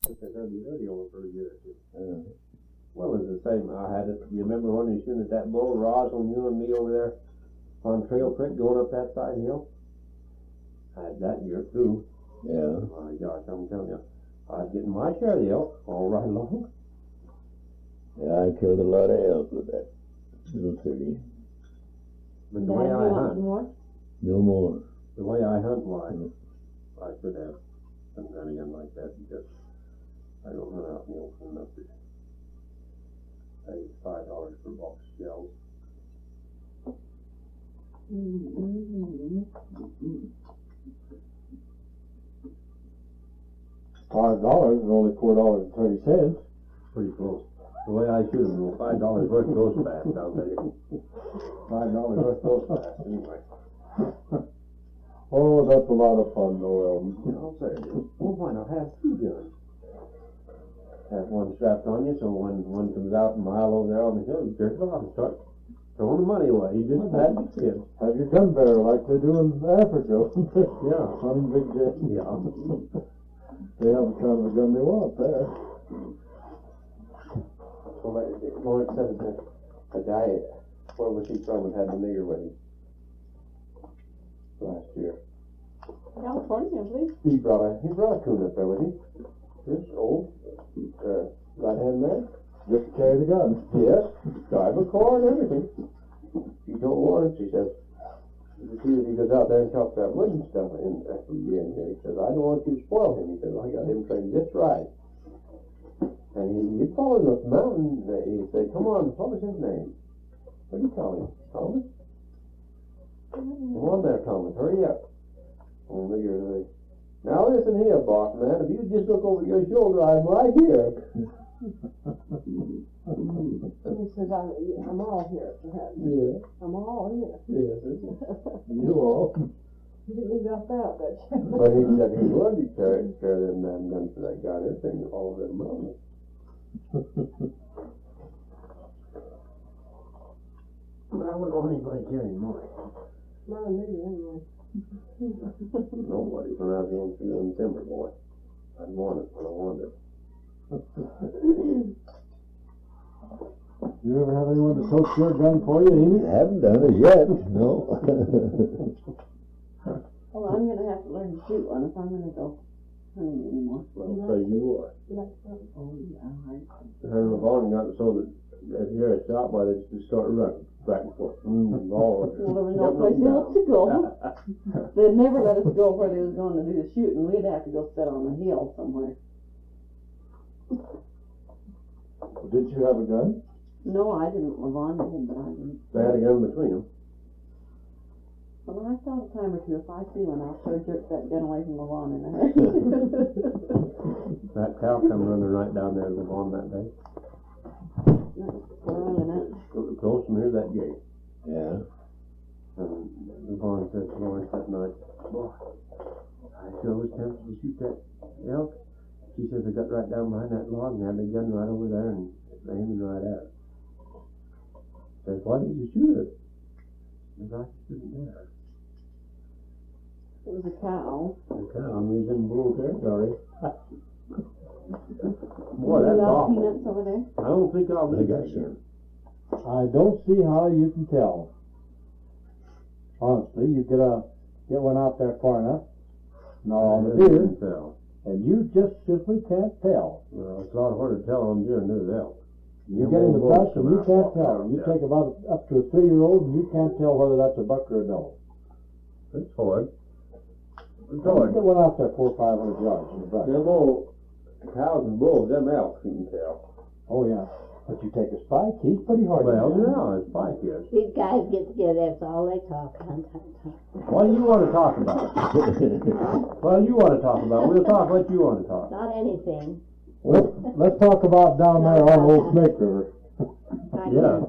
It's a dirty over for a year or two. Well, it's the same. I had it. You remember when they shooting at that bull, Roz, on you and me over there on Trail Creek going up that side hill? I had that year too. Yeah. Oh my gosh, I'm telling you, I was getting my share of the elk all right along. Yeah, I killed a lot of elk with that little 30. But the way I hunt, No more. the way I hunt wise, I should have some gun again like that because I don't run out in the open enough to pay $5 for a box of shells. $5 is only $4.30. Pretty close. The way I shoot them, $5 worth goes fast, I'll tell you. $5 worth goes fast anyway. Oh, that's a lot of fun, though, I'll say it is. Well, why not have two guns? Have one strapped on you, so when one comes out a mile over there on the hill, you jerk it off and start throwing the money away. You just had to kid. Have your gun bearer like they do in Africa. Yeah. Hunting big game. Yeah. They have the kind of a gun they want there. Well, Lawrence said that a guy, where was he from, and had the nigger with him last year. California, I believe. He brought a coon up there with him. This old, right-hand man. Just to carry the gun. Yes, drive a car and everything. He told Lawrence, he says, you see that he goes out there and chops that wood and stuff in again. He says, I don't want you to spoil him. He says, I got him trained just right. And he followed up the mountain. He said, come on, what was his name? What do you call him? Thomas? Come on there, Thomas, hurry up. Oh, nigger, now listen here, boss man, if you just look over your shoulder, I'm right here. He says, I'm all here, perhaps. Yeah. I'm all here. Yes, you all. You didn't leave out that, but But he said he would be carrying them damn guns for that guy. This thing all of them mountains. But I wouldn't want anybody carrying mine. not a nigger anyway. Nobody when I was going through them timber, boy. I'd want it when I wanted it. You ever have anyone to tote your gun for you, Amy? I haven't done it yet, no. Well, I'm gonna have to learn to shoot one if I'm gonna go hunting anymore. Well, say you are. Oh, yeah, Her Vaughn got it so that if you're a shot by they just start running back and forth. Well, there was no place else to go. They'd never let us go where they was going to do the shooting. We'd have to go sit on the hill somewhere. Did you have a gun? No, I didn't. Levon did, but I didn't. They had a gun between them. Well, I thought a time or two, if I see one, I'll sure jerk that gun away from Levon in a hurry. That cow come running right down there to Vaughn that day. Close from here, that gate. Yeah. And Vaughn says to Lawrence that night, boy, I sure was tempted to shoot that elk. She says I got right down behind that log and had the gun right over there and it's aiming right at it. Says, why did you shoot it? Says, I shouldn't there. It was a cow. The cow, I mean, he's in bull territory. Boy, that's awful. Peanuts over there? I don't think I'll do that Sure. again. I don't see how you can tell. Honestly, you get one out there far enough, not on the deer, and you just simply can't tell. Well, it's a lot harder to tell on deer than it is elk. You get in the brush and you can't tell. You take about up to a 3-year-old and you can't tell whether that's a buck or a doe. It's hard. It's You hard. get one out there 400 or 500 yards in the brush. Them old cows and bulls, them elk, you can tell. Oh yeah. But you take a spike, he's pretty hard Well, to tell. yeah, it's spike is. These guys get together, that's all they talk. What do you want to talk about? What do you want to talk about? We'll talk what you want to talk. Not anything. Let's talk about down there on Old Snake River. Yeah.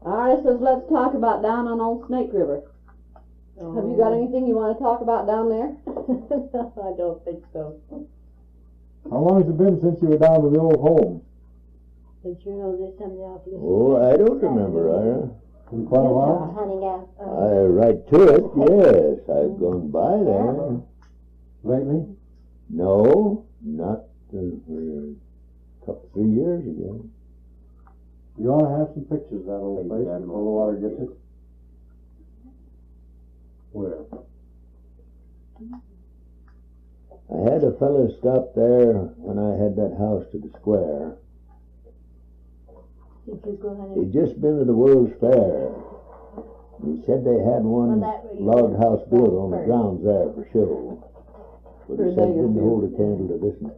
Alright, so let's talk about down on Old Snake River. Have you got anything you want to talk about down there? I don't think so. How long has it been since you were down to the old home? Did you know there's something else? Oh, I don't remember, Ira. In quite a while? Hunting out. Right to it, yes. I've gone by there. Lately? No, not yeah. You ought to have some pictures of that old place before the water gets it. Where? I had a fellow stop there when I had that house to the square. Did you go ahead He'd just been to the World's Fair. He said they had one log house built on the grounds there for show. But he said it didn't hold a candle to this one.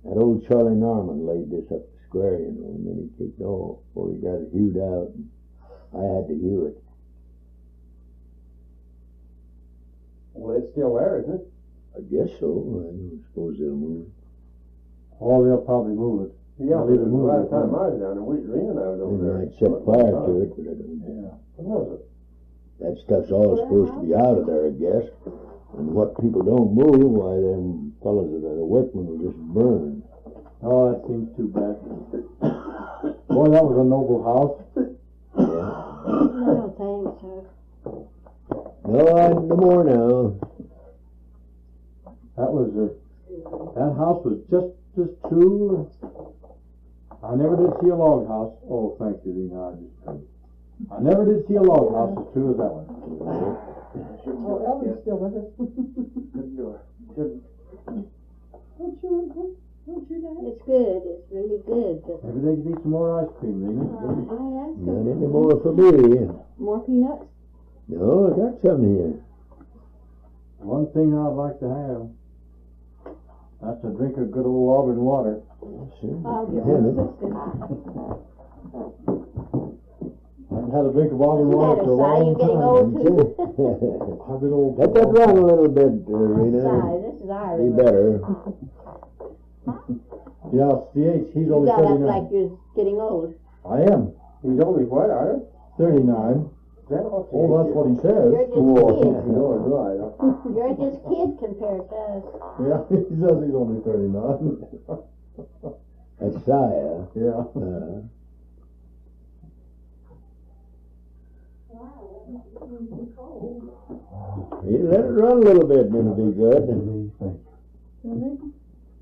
That old Charlie Norman laid this up the square, you know, and then he kicked off before he got it hewed out. And I had to hew it. Well, it's still there, isn't it? I guess so. I don't suppose they'll move it. Oh, they'll probably move it. Yeah, Leave it moving. last time I was down there, Rena and I was They over there. might set fire to it, but I don't know. Yeah. What was it? That stuff's all supposed to be out of there, I guess. And what people don't move, why them fellas that are the workmen will just burn. Oh, that seems too bad. Boy, that was a noble house. Yeah. No, thanks, sir. No more now. That house was just as true. I never did see a log house. Oh, thank you, Lena. I never did see a log house as true as that one. Oh, Elvin's still with us. Good door. Good. Don't you, Dad? It's good, it's really good, but Maybe they could eat some more ice cream, Lena. I asked Not him. any more for me. More peanuts? No, I got some here. One thing I'd like to have, that's a drink of good old Auburn water. Sure. I'll give Have him it. I haven't had a drink of Auburn You water had for a a sigh, long you're getting time. old too. I've been old. Let that run a little bit, Rena. Sigh, this is Be Irish. better. Yeah, CH, he's You only got up 39. like you're getting old. I am. He's only what, Ira? 39. That ought to Oh, that's what he says. You're just Whoa, kid. no, it's right. You're just kid compared to us. Yeah, he says he's only 39. That's Saya. Yeah. You let it run a little bit and it'll be good.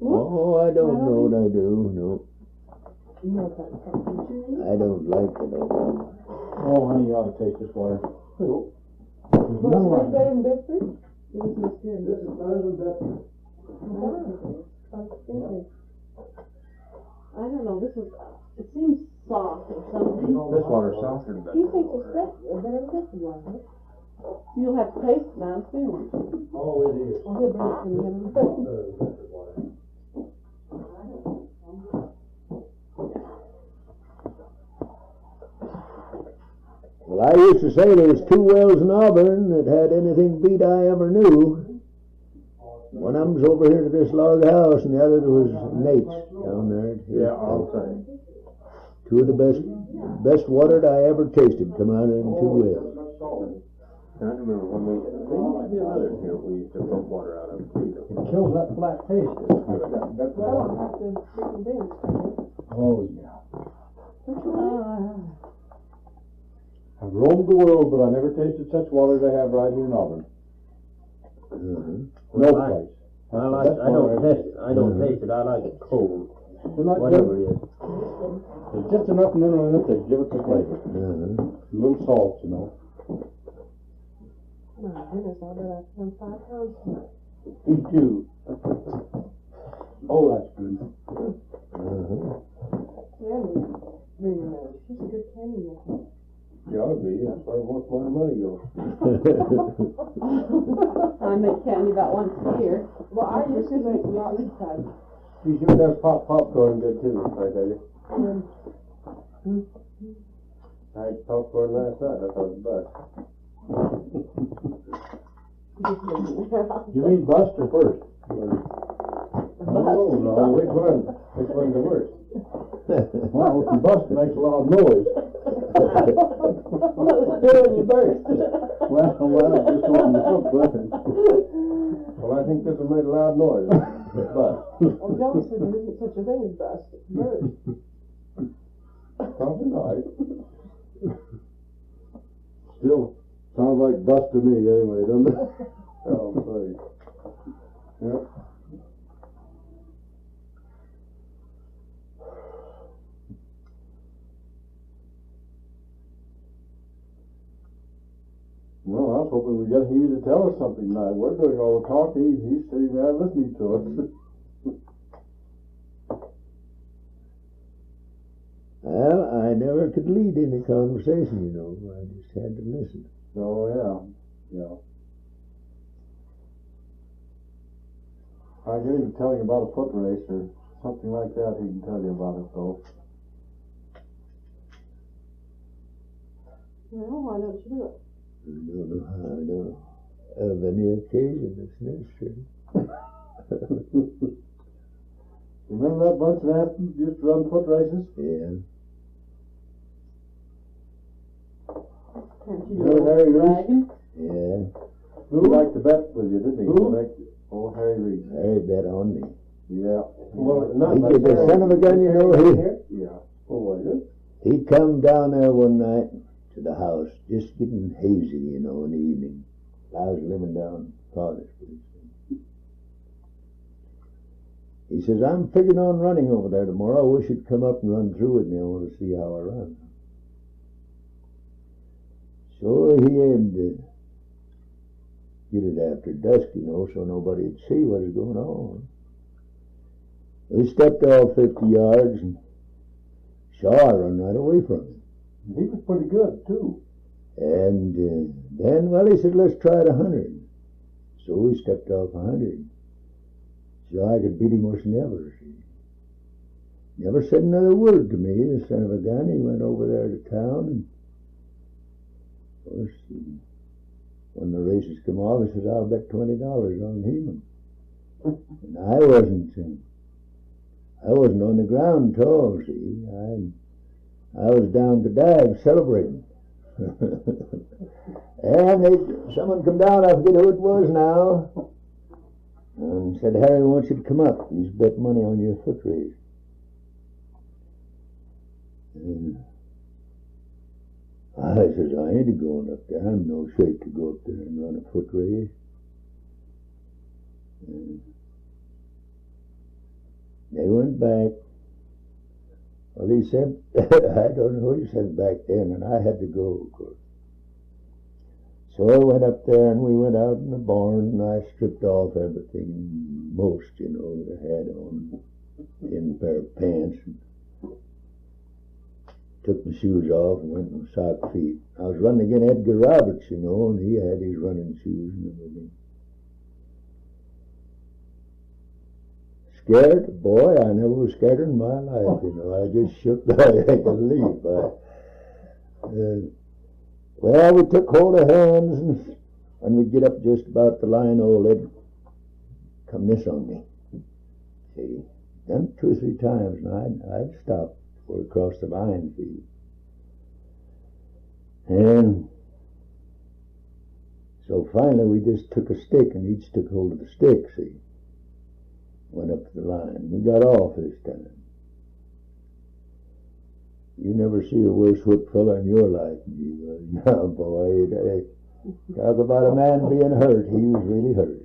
Oh, I don't know what I do. No, I don't like it. Oh, honey, you ought to taste this water. Nope. No, better than Bedford? It was Miss Good. This is better than that. I don't know, this is, it seems soft or something. this water's softer than that. He thinks it's better than Bedford water. You'll have to taste it now soon. Oh, it is. Well, he'll bring it to me in a minute. Well, I used to say there was 2 wells in Auburn that had anything beat I ever knew. One of them's over here to this log house, and the other was Nate's down there. Yeah, I'll say. 2 of the best water that I ever tasted come out of them 2 wells. I remember when there used to be another here we used to pump water out of. It kills that flat taste. That's Well, I'll have to stick them in. Oh, yeah. Oh, I've roamed the world, but I never tasted such water as I have right here in Auburn. No place. I don't taste it. I don't taste it. I like it cold. They're not Whatever good. it is. There's just enough mineral in it to give it the flavor. Uh-huh. A little salt, you know. My goodness, I bet I've done 5 pounds tonight. Me too. Oh, that's good. Uh-huh. She's a good candy maker. Yeah, I'll be. That's where most of my money goes. I make candy about once a year. Well, I used to make a lot this time. You sure does popcorn good too, I tell you. I had popcorn last night. I thought it was the best. You mean Buster first? Oh, no, which one? Which one's the worst? Well, if you bust, it makes a lot of noise. When you burst. Well, just on the foot. Well, I think this one made a loud noise. But Well, Joe said there isn't such a thing as bust. It's burst. probably not. Still sounds like bust to me anyway, doesn't it? Oh, please. Yep. to tell us something tonight. We're doing all the talking. He's sitting there listening to us. Well, I never could lead any conversation, you know. I just had to listen. Oh, yeah. I get him to tell you about a foot race or something like that. He can tell you about it, though. Well, why don't you do it? I don't know how I don't have any occasion that's necessary. Remember that bunch that used to run foot races? Yeah. Can't you You do know it Harry Reese? dragon? Yeah. Who liked to bet with you, didn't he? Who? Oh, Harry Reese. Harry bet on me. Yeah. Well, not He my did the friend. son of a gun, you know. Yeah. Oh, was it? He'd come down there one night to the house, just getting hazy, you know, in the evening. I was living down Father's place. He says, I'm figuring on running over there tomorrow. I wish you'd come up and run through with me. I want to see how I run. So he had to get it after dusk, you know, so nobody'd see what was going on. We stepped off 50 yards and saw I run right away from him. He was pretty good, too. And then, well, he said, let's try it 100. So we stepped off 100. So I could beat him worse than ever. See. Never said another word to me, the son of a gun. He went over there to town, and of course, when the races come off, he says, I'll bet $20 on Heman. And I wasn't on the ground at all, see. I was down the dive celebrating. And someone come down, I forget who it was now, and said, Harry wants you to come up. He's bet money on your foot race. And I says, I ain't going up there. I'm no shape to go up there and run a foot race. And they went back. Well, he said, I don't know what he said back then, and I had to go, of course. So I went up there, and we went out in the barn, and I stripped off everything, most, you know, that I had on, in a pair of pants, and took my shoes off and went in sock feet. I was running against Edgar Roberts, you know, and he had his running shoes and everything. Scared? Boy, I never was scared in my life, you know. I just shook like a leaf. Well, we took hold of hands, and when we get up just about the line, old Ed come this on me. See, done it 2 or 3 times, and I'd stopped before we crossed the line, see. And so finally we just took a stick, and each took hold of the stick, see. Went up to the line. We got off this time. You never see a worse whip fella in your life than he was. Now, boy, talk about a man being hurt. He was really hurt.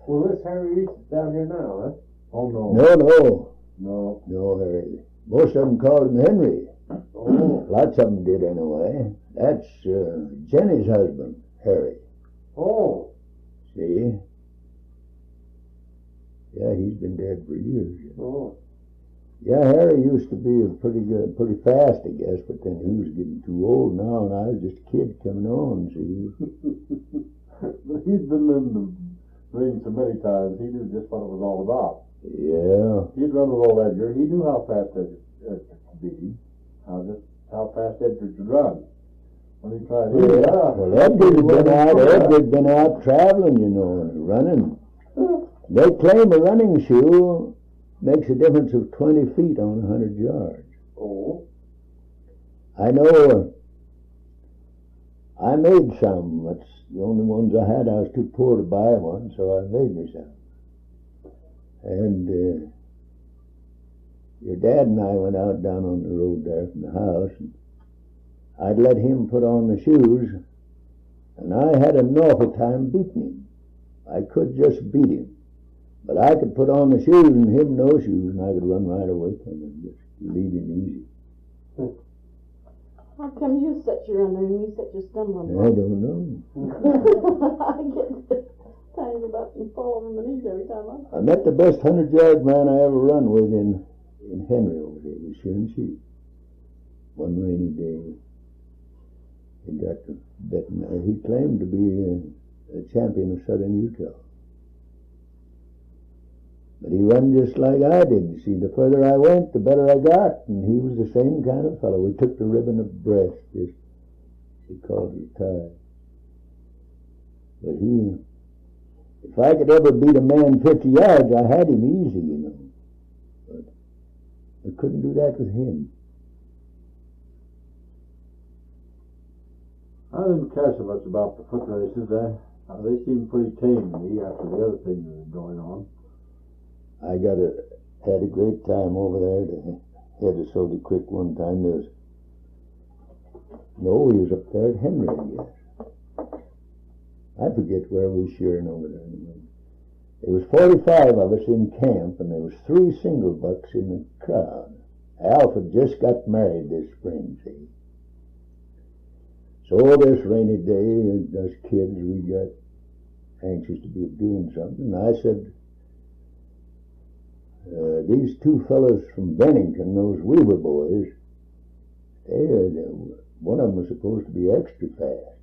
Well, this Harry Reese is down here now, huh? Oh, no. No, Harry. Most of them called him Henry. Oh. Lots of them did anyway. That's Jenny's husband, Harry. Oh. See? Yeah, he's been dead for years. You know. Oh. Yeah, Harry used to be pretty fast, I guess, but then he was getting too old now, and I was just a kid coming on, see. He'd been in the ring so many times, he knew just what it was all about. Yeah. He'd run with old Edgar. He knew how fast Edgar could be, how fast Edgar could run. When he tried it. Well, Edgar'd been out traveling, you know, and running. They claim a running shoe makes a difference of 20 feet on 100 yards. Oh. I know I made some. That's the only ones I had. I was too poor to buy one, so I made me some. And your dad and I went out down on the road there from the house, and I'd let him put on the shoes, and I had an awful time beating him. I could just beat him. But I could put on the shoes and him no shoes, and I could run right away from him, just leave him easy. How come you set your under and you set your stumbling I block? don't know. I get tired about and fall on my knees every time I met the best 100-yard man I ever run with in Henry over here. He was shearing sheep. One rainy day, he got to betting. He claimed to be a champion of southern Utah. But he run just like I did. You see, the further I went, the better I got. And he was the same kind of fellow. We took the ribbon of breast, just, he called it tie. But if I could ever beat a man 50 yards, I had him easy, you know. But I couldn't do that with him. I didn't care so much about the foot races. They seemed pretty tame to me after the other things that were going on. I had a great time over there to head of Sody Creek one time. He was up there at Henry, I guess. I forget where we were shearing over there. There was 45 of us in camp, and there was 3 single bucks in the crowd. Alf had just got married this spring, see. So this rainy day, us kids, we got anxious to be doing something. And I said, these 2 fellows from Bennington, those Weaver boys, one of them was supposed to be extra fast,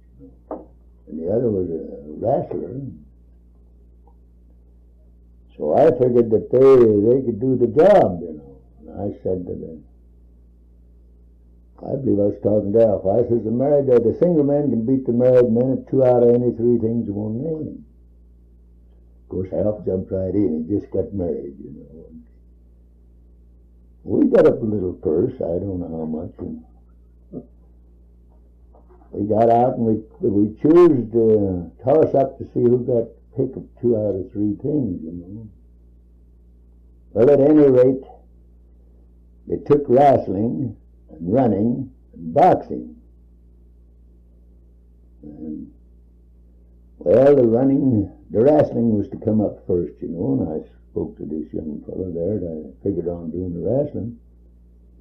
and the other was a wrestler. So I figured that they could do the job, you know. And I said to them, I believe I was talking to Alf. I says, the single man can beat the married men at 2 out of any 3 things in one name. Of course, Alf jumped right in. He just got married, you know. We got up a little purse, I don't know how much, and we got out and we chose to toss up to see who got pick of 2 out of 3 things, you know. Well, at any rate, they took wrestling and running and boxing. And, well, the wrestling was to come up first, you know, and I spoke to this young fellow there, and I figured on doing the wrestling.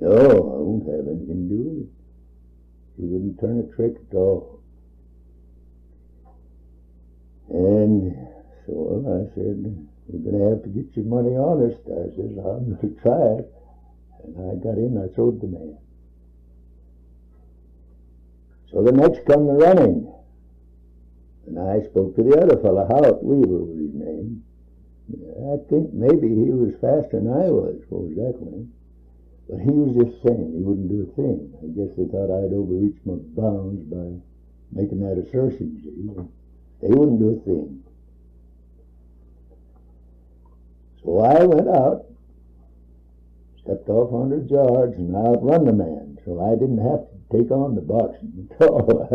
No, I won't have anything to do with it. He wouldn't turn a trick at all. And so I said, you're going to have to get your money honest. I said, I'm going to try it. And I got in, I sold the man. So the next come the running. And I spoke to the other fellow, Howard Weaver was his name. I think maybe he was faster than I was, as far as that went. But he was just saying he wouldn't do a thing. I guess they thought I'd overreached my bounds by making that assertion, see. They wouldn't do a thing. So I went out, stepped off 100 yards, and outrun the man. So I didn't have to take on the boxing at all.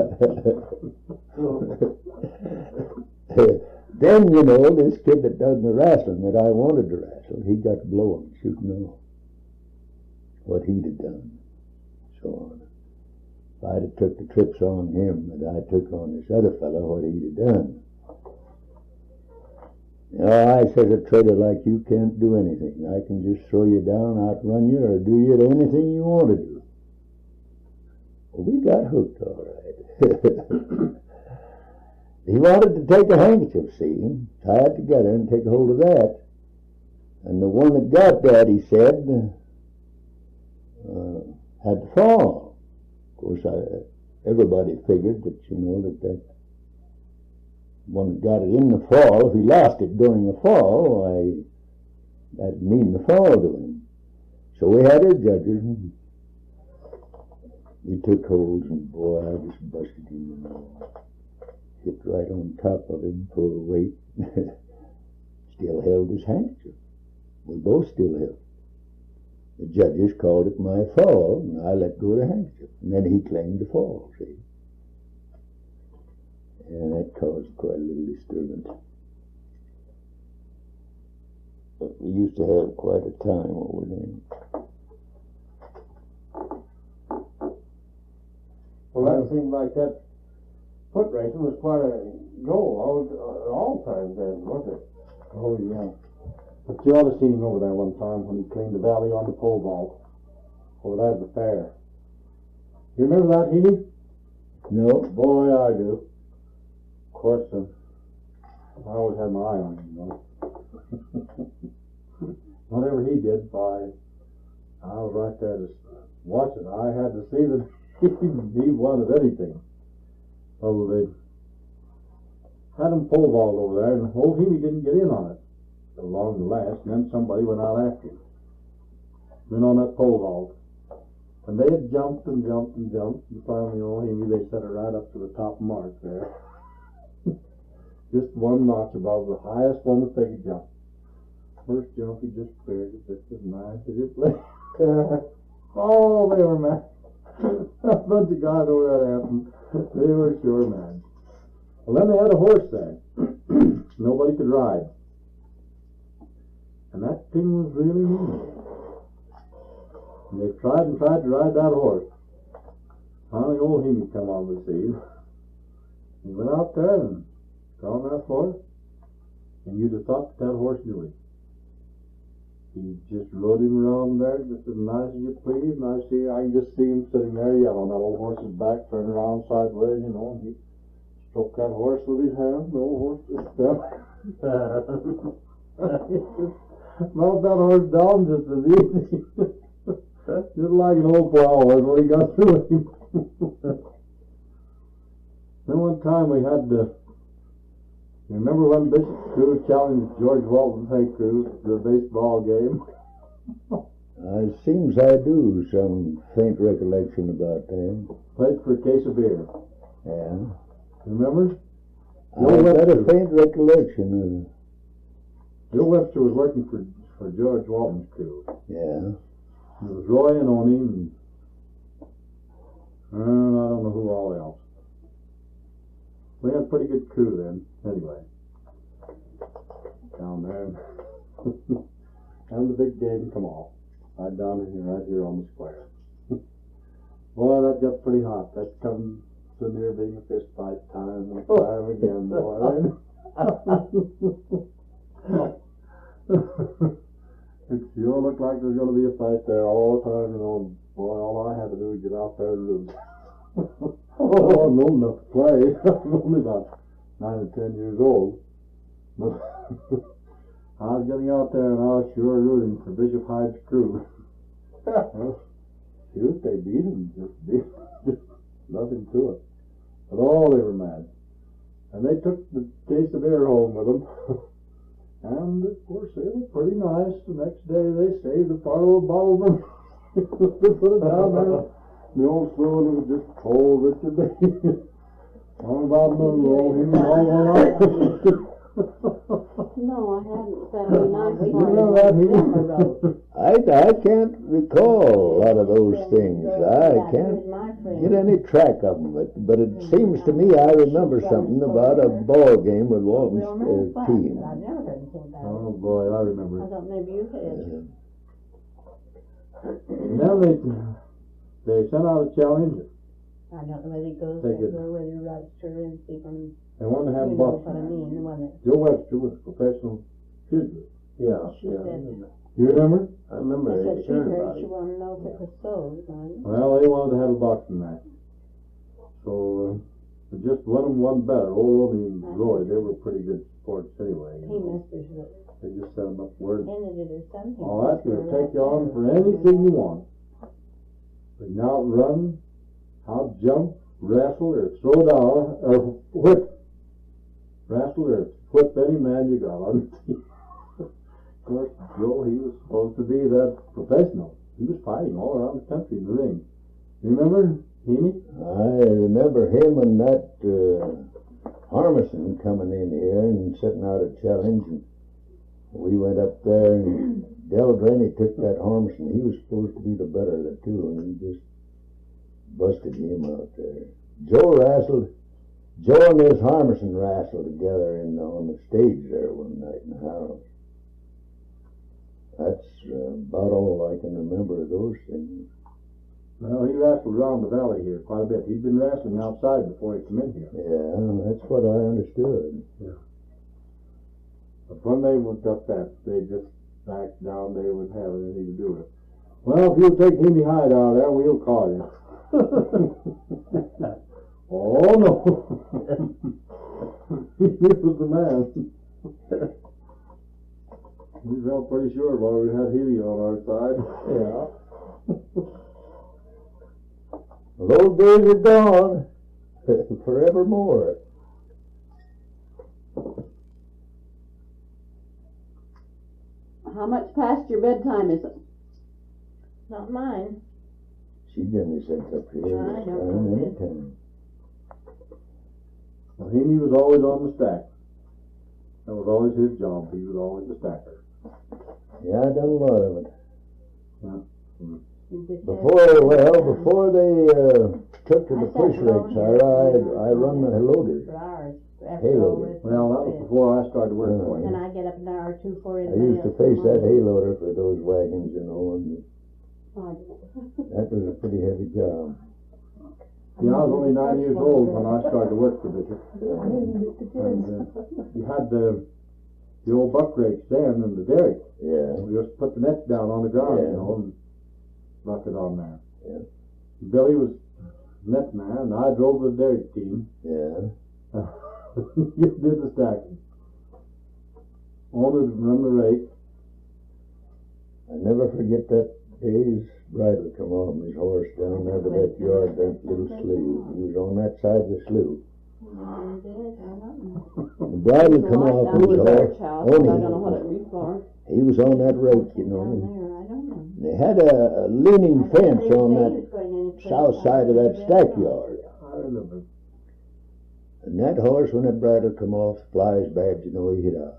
Then, you know, this kid that does the wrestling that I wanted to wrestle, he got blowing, shooting off what he'd have done. So if I'd have took the trips on him that I took on this other fellow, what he'd have done. You know, I said, a trader like you can't do anything. I can just throw you down, outrun you, or do you anything you want to do. Well, we got hooked all right. He wanted to take a handkerchief, see, tie it together and take a hold of that. And the one that got that, he said, had to fall. Of course, everybody figured that, you know, that one that got it in the fall, if he lost it during the fall, why, that'd mean the fall to him. So we had our judges, and we took holds, and boy, I just busted him, you know. Hit right on top of him, full of weight. Still held his handkerchief. We both still held. The judges called it my fall, and I let go of the handkerchief. And then he claimed the fall, see. And that caused quite a little disturbance. But we used to have quite a time over there. Well, that seemed like that foot racing was quite a goal all times then, wasn't it? Oh, yeah. But you ought to seen him over there one time when he cleaned the valley on the pole vault over there at the fair. You remember that, Heaney? No. Boy, I do. Of course, I always had my eye on him, you know. Whatever he did, I was right there to watch it. I had to see that he wanted anything. So they had him pole vault over there, and old Heaney didn't get in on it along the last, and then somebody went out after him. Went on that pole vault. And they had jumped and jumped and jumped, and finally old Heaney, they set it right up to the top mark there. Just one notch above the highest one that they could jump. First jump, he just cleared it just as nice as it lay. Oh, they were mad. A bunch of guys over that happened. They were sure mad. Well, then they had a horse there. Nobody could ride. And that thing was really mean. And they tried and tried to ride that horse. Finally, old Heaney come on the scene. He went out there and got on that horse, and you'd have thought that horse knew him. He just rode him around there just as nice as you please, and I can just see him sitting there yelling on that old horse's back, turning around sideways, you know, and he stroked that horse with his hand, the old horse just fell. Mount that horse down just as easy. Just like an old plow horse when he got through him. Then one time we had you remember when Bishop Crew challenged George Walton's hay crew to a baseball game? It seems I do, some faint recollection about that. Played for a case of beer. Yeah. Remember? I've got a faint recollection Joe Webster was working for George Walton's crew. Yeah. There was Roy and Oni and I don't know who all else. We had a pretty good crew then, anyway. Down there. And the big game come off. Right down in here, right here on the square. Boy, that got pretty hot. That come so near being a fist fight time and time again, boy. It sure looked like there was going to be a fight there all the time, you know. Boy, all I had to do was get out there and root. Oh, I wasn't old enough to play. I was only about 9 or 10 years old. But I was getting out there and I was sure rooting for Bishop Hyde's crew. Well, shoot, they beat him. Just nothing to it. But all they were mad. And they took the case of beer home with them. And of course they were pretty nice. The next day they saved a bottle of them. They put it down there. The old fluid was just cold as today. All about the roll, he was all alright. No, I haven't. That would be nice. You know that, I can't recall a lot of those things. I can't get any track of them, but it seems to me I remember something about a ball game with Walton's team. I've never heard anything about it. Oh boy, I remember I it. thought maybe you had. Now they sent out a challenge. I don't know whether it goes They back did. or whether it writes to her and see from, They wanted to have you a know boxing what I match. mean, wasn't it? Joe Webster was a professional pugilist. Yeah, She yeah. said- You remember? I remember That's what they she heard heard. about She it. wanted to know if it was sold, right? Well, they wanted to have a boxing match. So it just one better. Oh, I mean, Roy, they were pretty good sports anyway. You He know. must have They just set them up word. ended it or something. All that's going to take you on for anything you want. They can outrun, out-jump, wrestle, or throw down, or whip. Wrestle or whip any man you got on the team. Of course, Joe, he was supposed to be that professional. He was fighting all around the country in the ring. You remember, Heaney? I remember him and that Harmison coming in here and setting out a challenge, and we went up there and Del Graney took that Harmison. He was supposed to be the better of the two, and he just busted him out there. Joe and his Harmison wrestled together on the stage there one night in the house. That's about all I can remember of those things. Well, he wrestled around the valley here quite a bit. He'd been wrestling outside before he came in here. Yeah, that's what I understood. But when they got that, they just backed down. They wouldn't have anything to do with it. Well, if you'll take HemanHyde out of there, we'll call you. Oh no. He was the man. We felt pretty sure while we had Healy on our side. Yeah. Those days are gone. Forevermore. How much past your bedtime is it? Not mine. She generally sits up here I this don't time, know. anytime. Well, Healy was always on the stack. That was always his job. He was always the stacker. Yeah, I done a lot of it. You just Before they took to I the sat push alone rakes, here. I run the loaders. for hours Hay after all loader. this. Well, that was before I started working for And him. then I get up an hour or two for it. I used to face that hay loader for those wagons, you know, and that was a pretty heavy job. Yeah, I was only 9 years old when I started to work for Bishop. And you had the old buck rakes then and the derrick. Yeah. We just put the nets down on the ground, Yeah. you know, and luck it on there. Yeah. Billy was net man, and I drove the derrick team. Yeah. You did the stacking. Owner run the rake. I never forget that day's bridle come off his horse down there to that yard, that little slough. He was on that side of the slough. The bridle come off Down his to the horse. church house, but I don't know what it'd be for. He was on that rake, you Down know. there, I don't know. They had a leaning fence on that south side of that stackyard. I remember. And that horse, when that bridle come off, flies bad, you know, he hit out.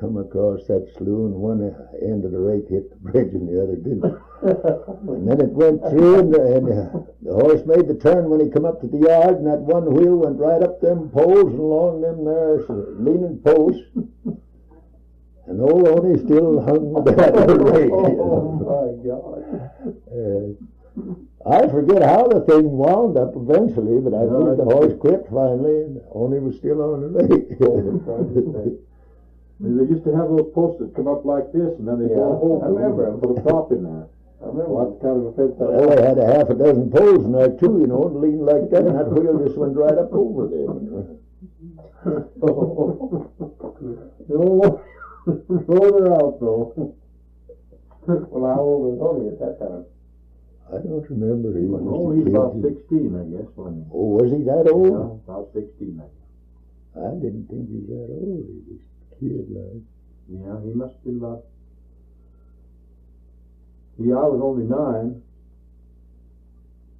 Come across that slough, and one end of the rake hit the bridge and the other didn't. And then it went through, and the horse made the turn when he come up to the yard, and that one wheel went right up them poles and along them there leaning posts. And old Oni still hung by the rake. Oh my God. I forget how the thing wound up eventually, but I think the horse quit finally, and Oni was still on the rake. They used to have those posts that come up like this, and then they go a hole. I remember. And put a prop in there. I remember. Well, that's kind of a fence. Well, they had a half a dozen poles in there too, you know, and leaned like that, and that wheel just went right up over them. Roll her out though. Well, how old was Tony at that time? I don't remember. He was Oh, a he's kid. about 16, I guess, wasn't he? Oh, was he that old? Yeah, about 16, I guess. I didn't think he was that old. He was a kid, like. Yeah, he must have been about. Yeah, I was only 9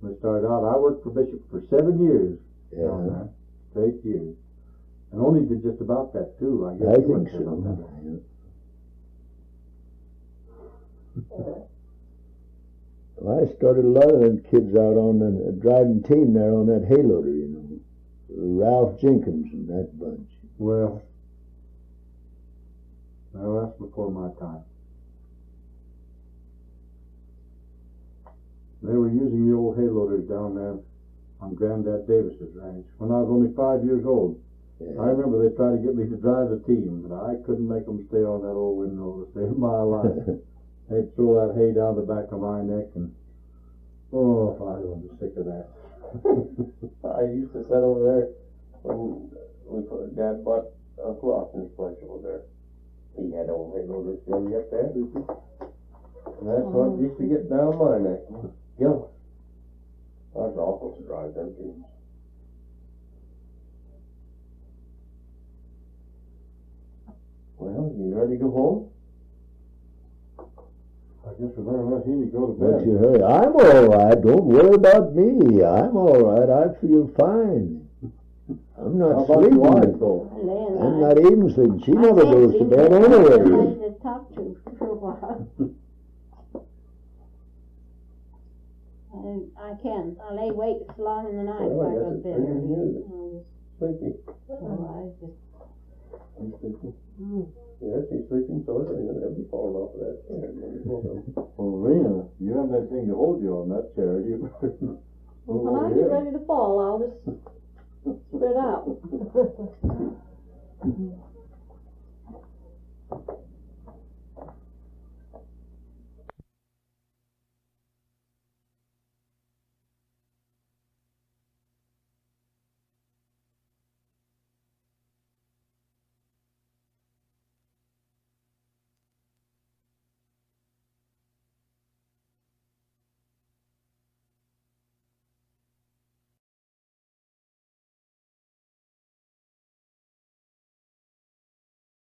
when I started out. I worked for Bishop for 7 years down Yeah, there, straight years. And only did just about that too, I guess. I he think worked there so. about that. Well, I started a lot of them kids out on the driving team there on that hay loader, you know. Ralph Jenkins and that bunch. Well, that's before my time. They were using the old hay loaders down there on Granddad Davis's ranch when I was only 5 years old. Yeah. I remember they tried to get me to drive the team, but I couldn't make them stay on that old windrow to save my life. They'd throw that hay down the back of my neck, and oh, I was sick of that. I used to sit over there when Dad bought Uncle Austin's place over there. He had old hay loaders really up there. And that's what used to get down my neck. Yeah. I was awful to drive them things. Well, you ready to go home? I guess we better let him go to But bed. you heard, I'm all right. Don't worry about me. I'm all right. I feel fine. I'm How not about your wife, sleeping. though? I'm not even sleeping. She never goes to bed anyway. I to talk to for a while. And I can. I lay awake so long in the night Well, I if I guess go to it's bed pretty early. good. Sleepy. I just, I'm sleeping. Yes, he's sleeping, so they'll be falling off of that chair. Well, Rena, you have that thing to hold you on that chair. You Well, when I get ready to fall, I'll just spread out.